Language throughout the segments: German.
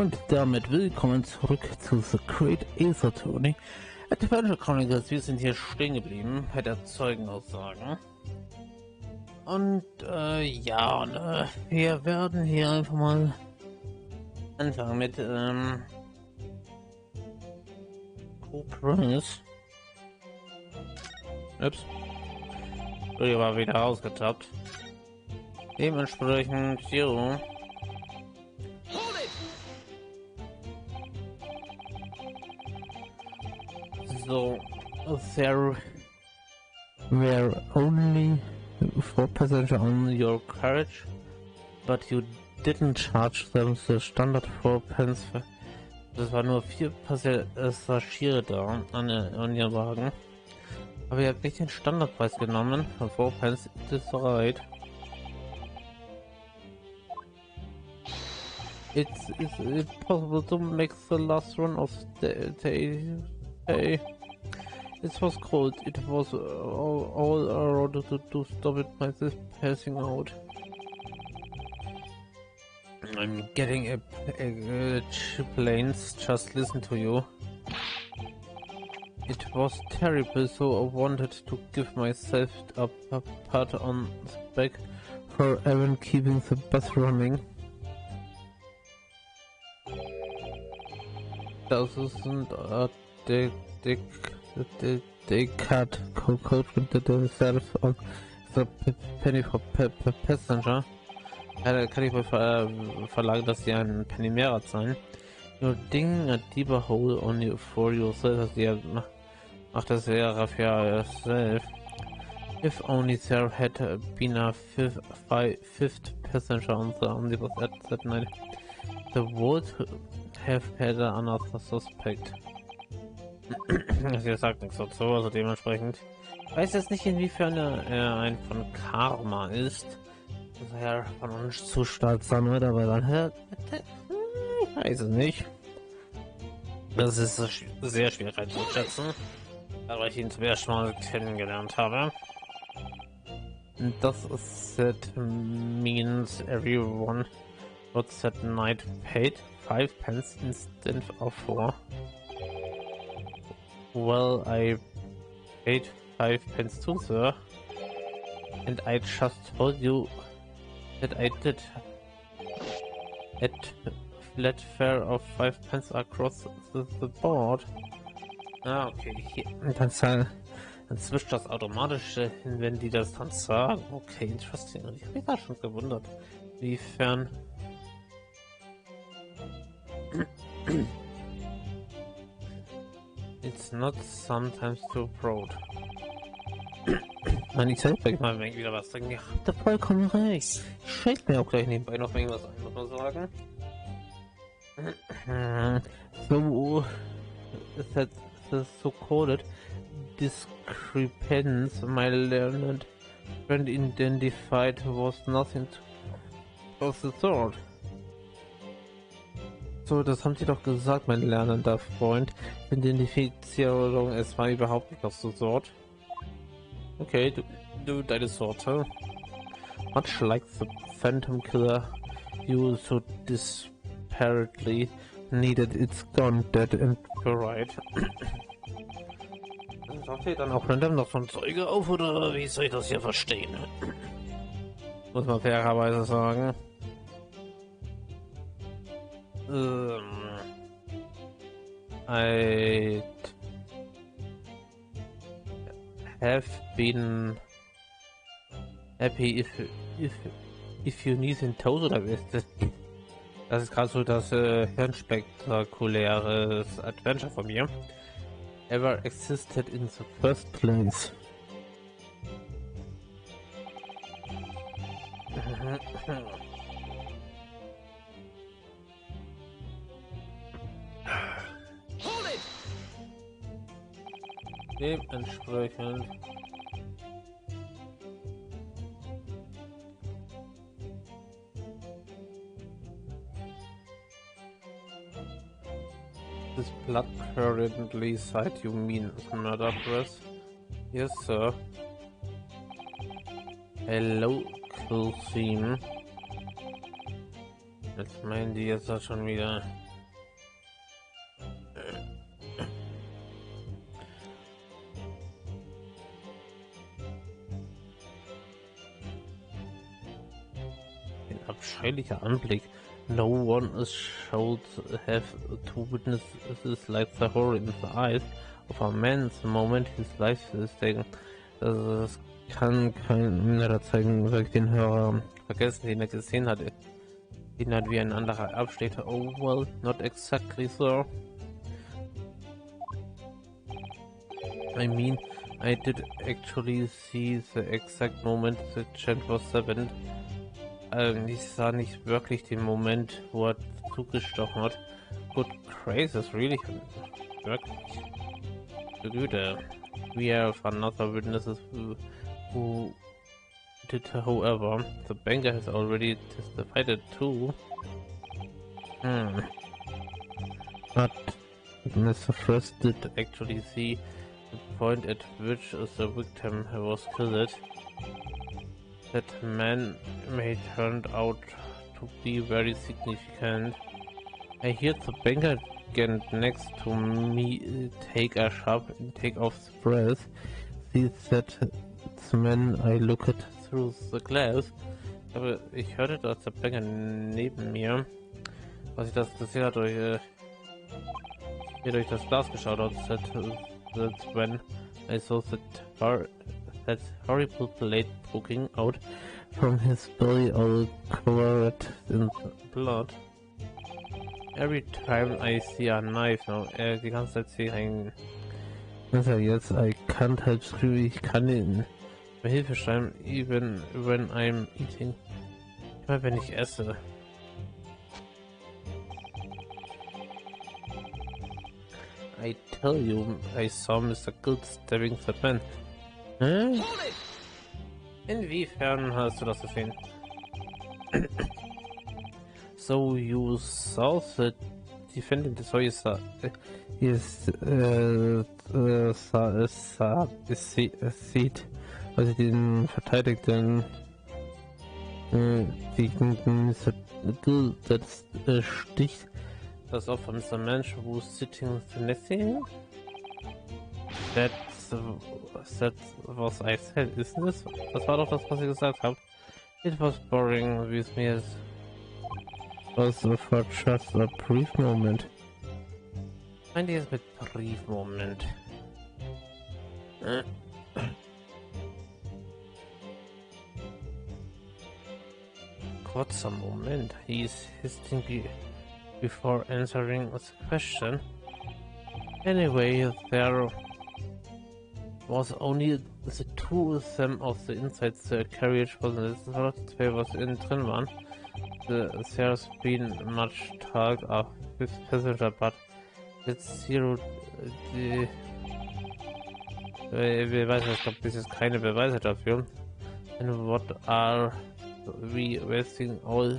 Und damit willkommen zurück zu The Great Ace Attorney Adventure Chronicles. Wir sind hier stehen geblieben bei der Zeugenaussagen. Und wir werden hier einfach mal anfangen mit Ups. Die war wieder rausgetappt. Dementsprechend, jo. So, there were only 4 passengers on your carriage, but you didn't charge them the standard 4 pence. Das waren nur 4 Passagiere da an ihrem Wagen. Aber ihr habt nicht den Standardpreis genommen von 4 pence. It is alright. It's possible to make the last run of the day. It was cold. It was all around to stop it myself passing out. I'm getting a planes. Just listen to you. It was terrible, so I wanted to give myself a pat on the back for even keeping the bus running. Das ist they cut code themselves on the penny for passenger. Ja, da kann ich wohl verlangen, dass sie einen Penny mehr zahlen. Your ding a deeper hole only for yourself. Also ihr macht das ja für yourself. If only there had been a fifth passenger on the omnibus at that night, the would have had another suspect. Sie sagt nichts dazu, also dementsprechend. Ich weiß jetzt nicht, inwiefern er ein von Karma ist. Also er von uns zu stark sein wird, aber dann ich weiß es nicht. Das ist sehr schwierig einzuschätzen, aber ich ihn zum ersten Mal kennengelernt habe. Das set means everyone got that night paid 5 pence instead of 4. Well, I paid 5 pence too, sir. And I just told you that I did. At flat fare of 5 pence across the board. Ah, okay. Hier. Dann switcht das automatisch hin, wenn die das dann sagen. Okay, interesting. Ich habe mich da schon gewundert, inwiefern. It's not sometimes too proud. Nein, ich selbst gleich mal wieder was sagen. Ihr habt da vollkommen recht. Ich schenke mir auch gleich nebenbei noch irgendwas ein, muss man sagen. So, that's so called discrepancy. My learned friend identified was nothing of the sort. So, das haben sie doch gesagt, mein lernender Freund. Identifizierung, es war überhaupt nicht aus der Sort. Okay, du deine Sorte. Much like the Phantom Killer you so desperately needed, it's gone dead and right. Taucht hier dann auch random noch so ein Zeuge auf, oder wie soll ich das hier verstehen? Muss man fairerweise sagen. I'd have been happy if you need in toes, oder das ist gerade so das hirnspektakuläre Adventure von mir ever existed in the first place. Dementsprechend this blood currently side, you mean murder press? Yes, sir. A local theme. Jetzt meinen die jetzt schon wieder. schrecklicher Anblick. No one is should have to witness this like the horror in the eyes of a man the moment his life is taken. Das kann kein Minderer zeigen, weil den Hörer vergessen, den er gesehen hat. Den hat wie ein anderer absteht. Oh well, not exactly so. I mean, I did actually see the exact moment the chant was happened. Ich sah nicht wirklich den Moment, wo er zugestochen hat. Good gracious, really? Wirklich? Güte. We have another witnesses who did, however, the banker has already testified it too. But Mr. Frost did actually see the point at which the victim was killed. That man may turned out to be very significant. I hear the banker again next to me take a sharp intake of the breath. See that the man I look at through the glass. Aber ich hörte, dass der Banker neben mir, was ich das gesehen hat, durch das Glas geschaut hat, that's when I saw that horrible blade poking out from his belly, all covered in blood. Every time I see a knife now, die ganze Zeit sehe ich ein Messer jetzt, I can't help screaming, ich kann ihn mir Hilfe schreiben, even when I'm eating. Immer wenn ich esse. I tell you, I saw Mr. Good stabbing the man. Hm? Inwiefern hast du das gesehen? So you saw the defendant, so you saw sieht, also den Verteidigten das sticht das Opfer Mr. Mensch who's sitting finessing. That was I said, isn't it? Das war doch das, was ich gesagt habe. It was boring with me as was for just a brief moment. Meint ihr es mit brief Moment? Kurzer Moment. He's hesitating before answering the question. Anyway, there was only the two of them of the inside the carriage was zwei was innen drin waren. There's been much talk of this passenger, but it's zero. Es gab bis jetzt keine Beweise dafür. And what are we wasting all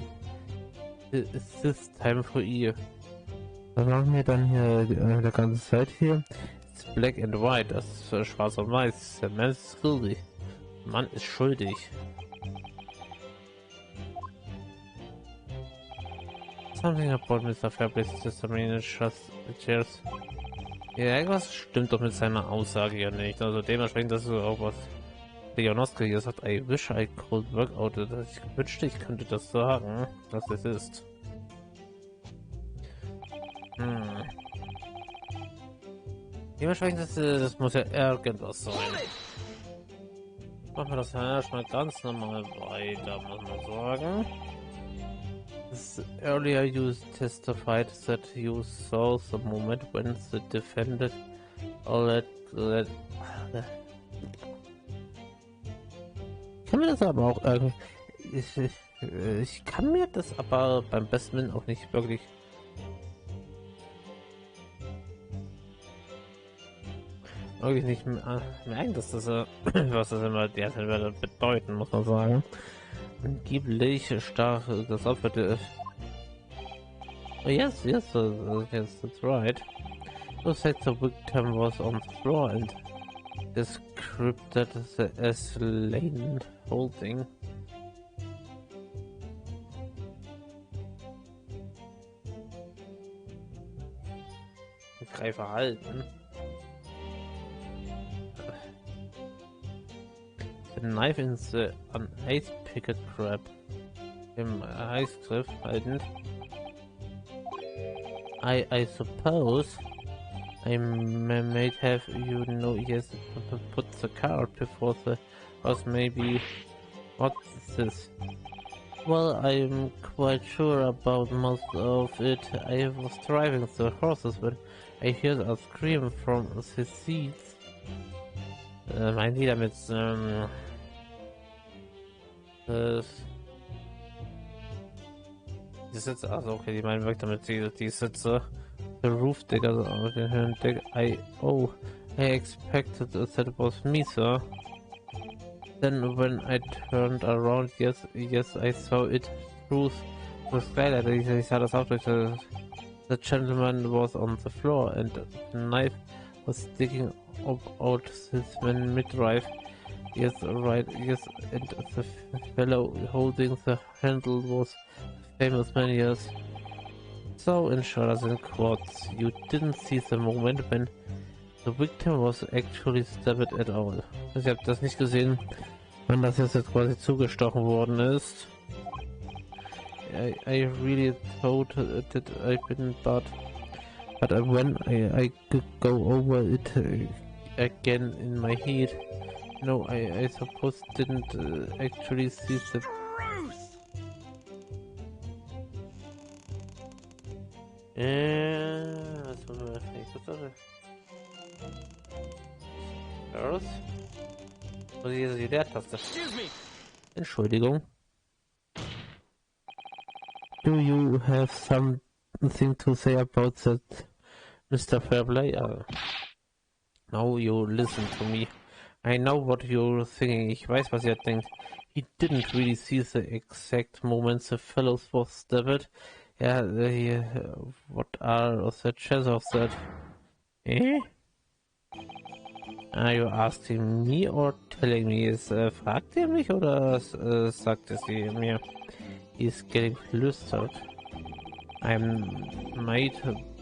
this time for you? Was machen wir dann hier der ganze Zeit hier? It's black and white, das ist schwarz und weiß. Der Mann ist schuldig. Der Mann ist schuldig. Something about Mr. Fairplace's testimony just chairs. Ja, irgendwas stimmt doch mit seiner Aussage ja nicht. Also dementsprechend, das ist auch was Leonoski hier sagt. I wish I could work out. Ich wünschte, ich könnte das sagen, was es ist. Dementsprechend, das muss ja irgendwas sein. Machen wir das ja erstmal ganz normal weiter, muss man sagen. Earlier you testified that you saw the moment when the defendant ich kann mir das aber auch ich kann mir das aber beim besten Willen auch nicht wirklich nicht merken, dass das was das immer derzeit bedeuten, muss man sagen. Angeblich stach das Opfer. Oh, yes, that's right. You said the victim was on the floor and described as laying holding. Frei verhalten. The knife in the an ice picket crab. im Heißgriff haltend. I suppose might have yes put the cart before the horse. Maybe what's this? Well, I'm quite sure about most of it. I was driving the horses when I heard a scream from the seats. Meinen die damit die Sitze, also okay, die meinen wirklich damit die Sitze, the roof deck, also auf den Höhen Deck. I expected that it was me, sir. Then when I turned around, yes, I saw it through the skylight. Ich sah das auch durch. The gentleman was on the floor and the knife was sticking up out his midriff. Yes, right, yes, and the fellow holding the handle was famous man, yes. So, in short and quotes, you didn't see the moment when the victim was actually stabbed at all. Also, ihr habt das nicht gesehen, wann das jetzt quasi zugestochen worden ist. I really thought that I didn't, but when I go over it again in my head, no, I suppose didn't actually see the. Was muss man Earth? Muss ich jetzt die Leertaste? Entschuldigung. Do you have something to say about that, Mr. Fairplay? Now you listen to me. I know what you're thinking. Ich weiß, was ihr denkt. He didn't really see the exact moment the fellows was stabbed. Yeah, what are the chances of that? Eh? Are you asking me or telling me? Fragt ihr mich oder sagt es sie mir? He's getting flustered. I might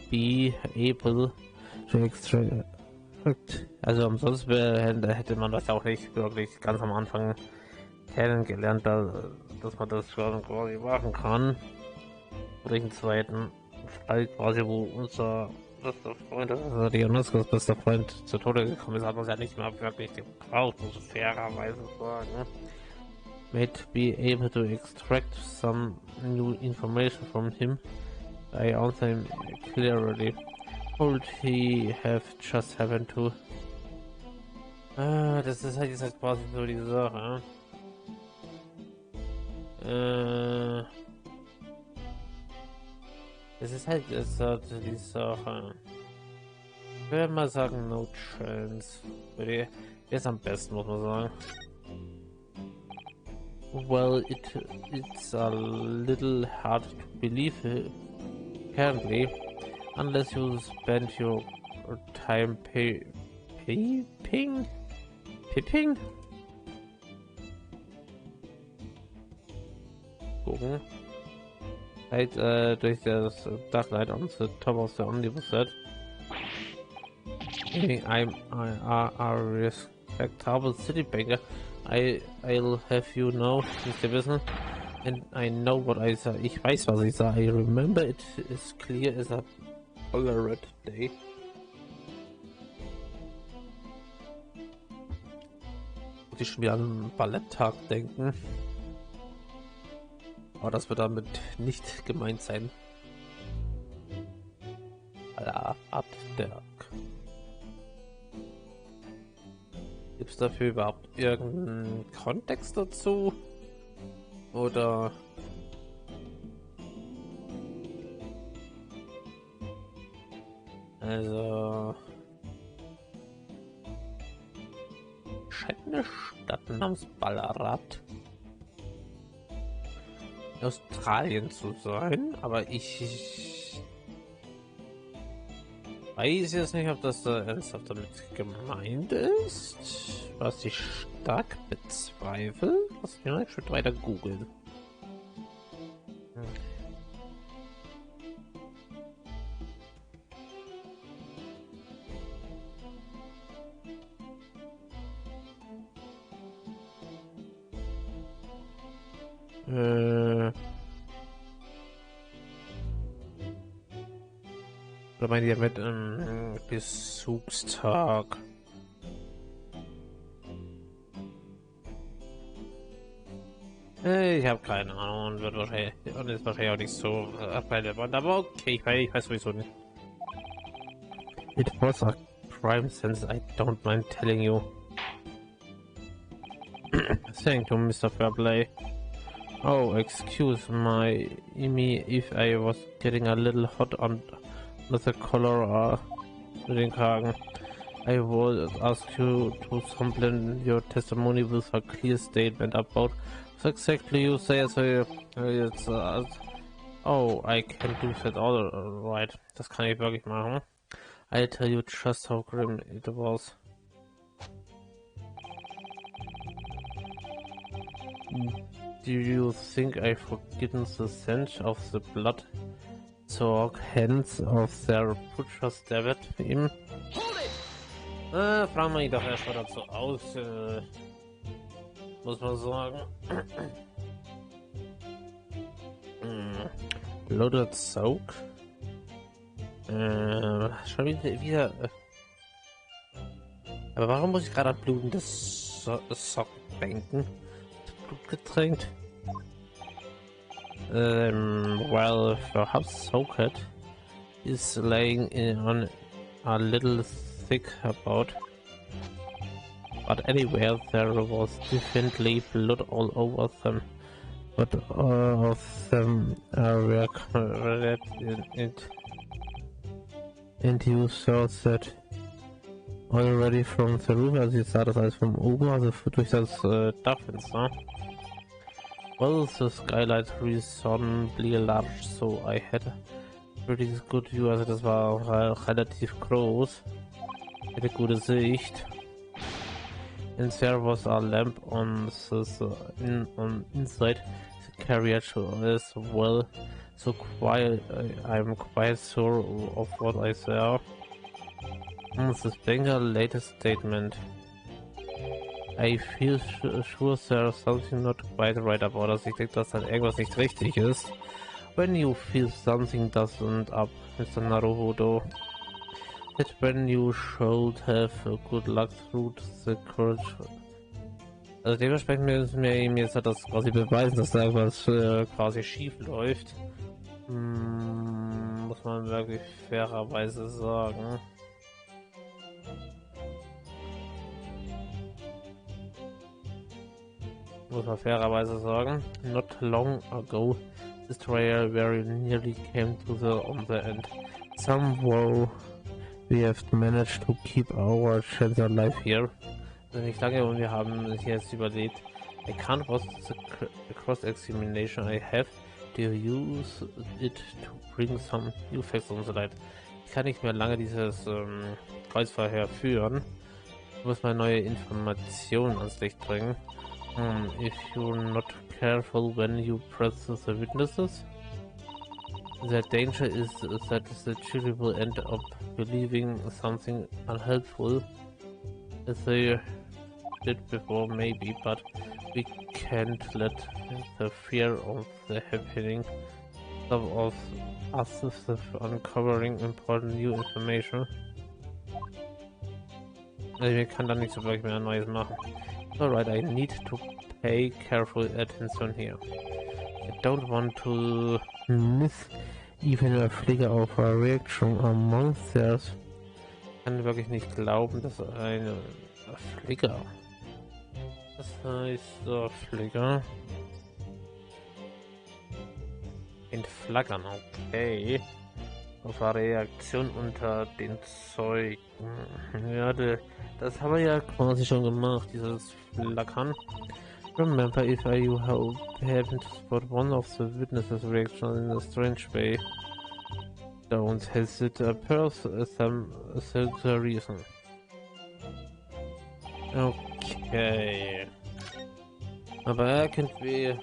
be able to extract. Also umsonst hätte man das auch nicht wirklich ganz am Anfang kennengelernt, dass man das schon quasi machen kann. Oder im zweiten Fall quasi, wo unser bester Freund, also Dionyscus bester Freund, zu Tode gekommen ist, hat man es ja nicht mehr wirklich gebraucht, muss ich fairerweise sagen. Might be able to extract some new information from him. I answer him clearly. Would he have just happened to? Das ist halt jetzt quasi so die Sache. Das ist halt die Sache. Ich würde mal sagen, no chance. Der ist am besten, muss man sagen. Well, it's a little hard to believe, apparently, unless you spend your time pipping? Gucken. Halt durch das Dachlight on the top of the omnibus set. I'm a respectable city banker. I'll have you know, müsst ihr wissen. And I know what I saw. Ich weiß, was ich sah. I remember it is clear as a red day. Muss ich schon wieder an einen Balletttag denken. Aber das wird damit nicht gemeint sein. Balletttag. Gibt es dafür überhaupt irgendeinen Kontext dazu? Oder also scheint eine Stadt namens Ballarat in Australien zu sein, aber ich weiß jetzt nicht, ob das da ernsthaft damit gemeint ist, was ich stark bezweifle. Lass mich mal einen Schritt weiter googeln. Oder meint ihr mit Bezugstag? Ich habe keine Ahnung und ist wahrscheinlich auch nicht so relevant, aber okay, ich weiß sowieso nicht. It was a crime sense, I don't mind telling you. Thank you, Mr. Fairplay. Oh, excuse me if I was getting a little hot on the collar den Kragen. I would ask you to supplement your testimony with a clear statement about what exactly you say. So it's oh, I can do that all right. Das kann ich wirklich machen. I'll tell you just how grim it was. Do you think I've forgotten the scent of the blood? So hands of their butcher stabbed him. Fragen wir ihn doch erstmal dazu aus, muss man sagen. Loaded Soak. Schon wieder. Aber warum muss ich gerade an blutendes Socken denken? Blut getränkt? Well, perhaps Socket is laying on a little thick about. But anywhere there was definitely blood all over them. But all of them were covered in it. And you saw that already from the roof, also ich sah das alles von oben, also durch das Dachfenster. Well, the skylight reasonably large, so I had a pretty good view, also das war relativ groß, hatte gute Sicht. And there was a lamp on inside the carriage as well, so I'm quite sure of what I saw. This Banger latest statement. I feel sure there's something not quite right about us. Ich denke, dass dann irgendwas nicht richtig ist. When you feel something doesn't up, Mr. Naruhodo, that when you should have good luck through the courage. Also dementsprechend müssen wir ihm jetzt das quasi beweisen, dass da irgendwas quasi schief läuft. Muss man wirklich fairerweise sagen. Muss man fairerweise sagen. Not long ago, this trial very nearly came to on the end. Somehow we have managed to keep our chance alive here. Also nicht lange und wir haben es jetzt überlebt. I can't was the cross-examination I have to use it to bring some new facts on the light. Ich kann nicht mehr lange dieses Kreuzverhör führen. Ich muss mal neue Informationen ans Licht bringen. If you're not careful when you press the witnesses, the danger is that the jury will end up believing something unhelpful, as they did before maybe, but we can't let the fear of the happening stop us uncovering important new information. Also wir kann da nicht so wirklich mehr Neues machen. Alright, I need to pay careful attention here. I don't want to miss even a flicker of a reaction among theirs. Ich kann wirklich nicht glauben, dass eine Flicker. Was heißt Flicker? Entflackern, okay. Auf eine Reaktion unter den Zeugen. Ja, das haben wir ja quasi schon gemacht, dieses Flackern. Remember, if you happen to spot one of the witnesses' reaction in a strange way, don't hesitate to pursue the reason. Okay. Aber irgendwie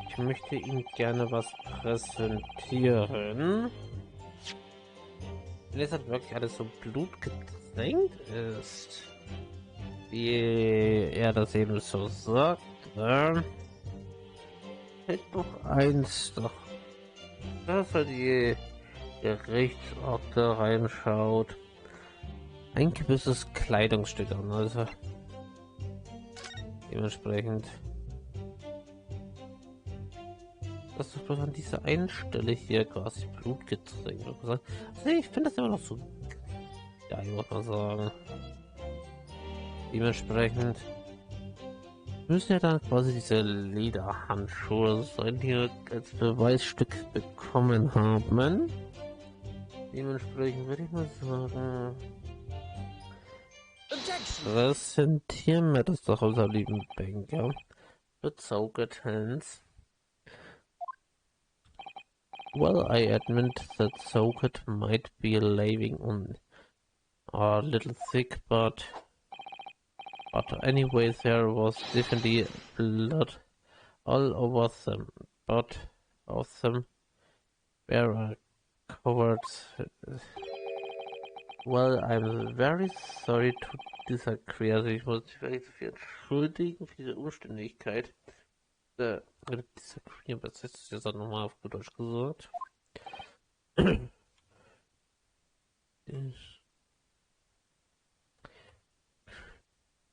ich möchte ihm gerne was präsentieren. Wenn es halt wirklich alles so blutgetränkt ist. wie er das eben so sagt, fällt doch eins doch, dass er die Gerichtsakte reinschaut. Ein gewisses Kleidungsstück an, also dementsprechend. Das ist bloß an dieser einen Stelle hier quasi Blut getränkt. Also ich finde das immer noch so geil, muss man sagen. Dementsprechend müssen ja dann quasi diese Lederhandschuhe sein, die wir als Beweisstück bekommen haben. Dementsprechend würde ich mal sagen, präsentieren wir das doch unser lieben Banker. Bezaubert Hands. Well, I admit that socket might be laying on a little thick, but anyway, there was definitely blood all over them, but of them were covered. Well, I'm very sorry to disagree. Also ich muss mich wirklich dafür entschuldigen für diese Umständlichkeit. Disagree, was ist das jetzt nochmal auf gut Deutsch gesagt?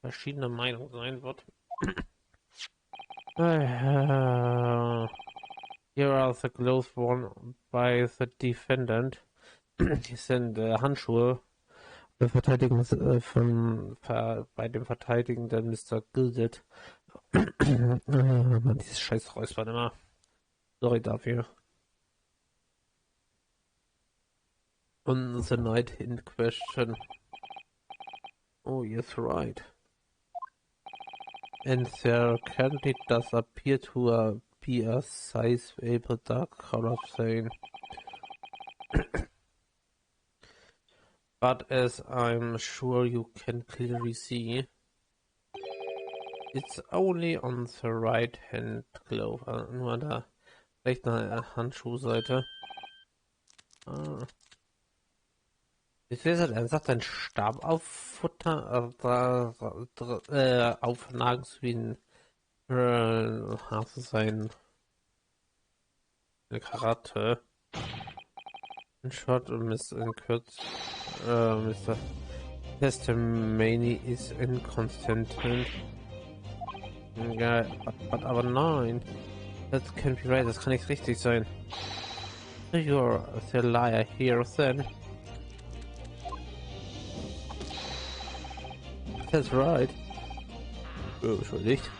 Verschiedene Meinungen sein wird. Here are the clothes worn by the defendant. Die sind Handschuhe bei dem verteidigenden Mr. Gilded. Mann, dieses scheiß Räuspern immer. Sorry dafür. Und the night in question. Oh, yes, right. And there currently does appear to be a sizeable dark color stain. But as I'm sure you can clearly see, it's only on the right hand glove, nur an der rechten Handschuhseite. Ich sehe es, er sagt, ein Stab auffuttern, aufnagen zu wie ein sein Karate. In short, Mr. Testimony is inconsistent. Ja, aber nein. That can't be right, das kann nicht richtig sein. You're the liar here then. That's right. Oh, entschuldigt.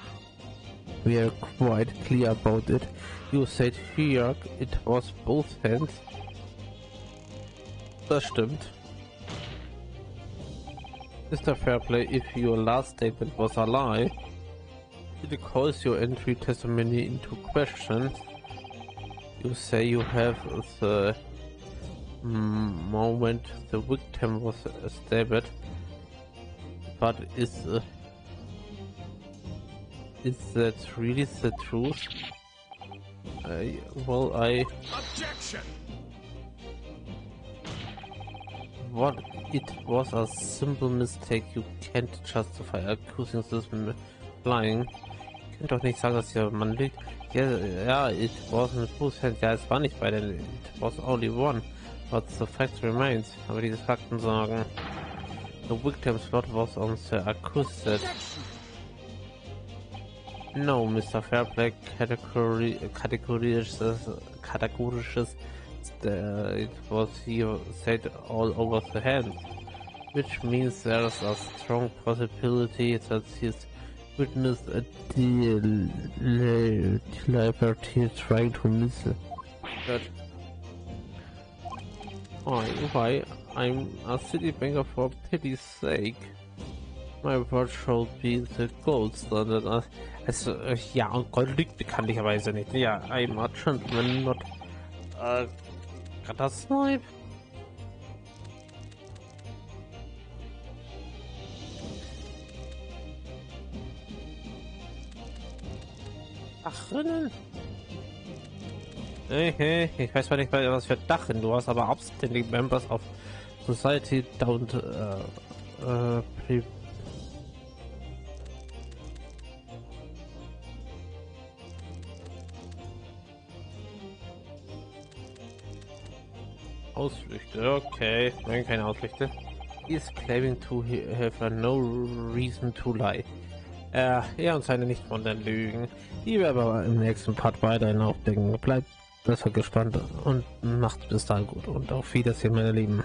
We are quite clear about it. You said here it was both hands. Das stimmt. Mr. Fairplay, if your last statement was a lie, it calls your entry testimony into question. You say you have the moment the victim was stabbed, but is that really the truth? Well, Objection! What? It was a simple mistake. You can't justify accusing this lying. Ihr könnt doch nicht sagen, dass der Mann liegt. Ja, it wasn't both hands. Ja, es war nicht bei den. It was only one. But the fact remains. Aber diese Fakten sagen. The victim's blood was on the accused. No, Mr. Fairplay, categorisches. It was, he said, all over the hand, which means there's a strong possibility that his witness a liberty trying to miss that. Why? I'm a city banker, for pity's sake. My word shall be the gold standard. Also, ja, und Gold liegt bekanntlicherweise nicht. Ja, I'm a gentleman, not das Snipe? Dachinnen? Hey, ich weiß zwar nicht, was für Dachinnen du hast, aber Outstanding Members of Society don't Ausflüchte, okay. Nein, keine Ausflüchte. He's claiming to have no reason to lie. Er und seine nicht von den Lügen. Die werden aber im nächsten Part weiterhin aufdecken. Bleibt besser gespannt und macht bis dahin gut. Und auf Wiedersehen, meine Lieben.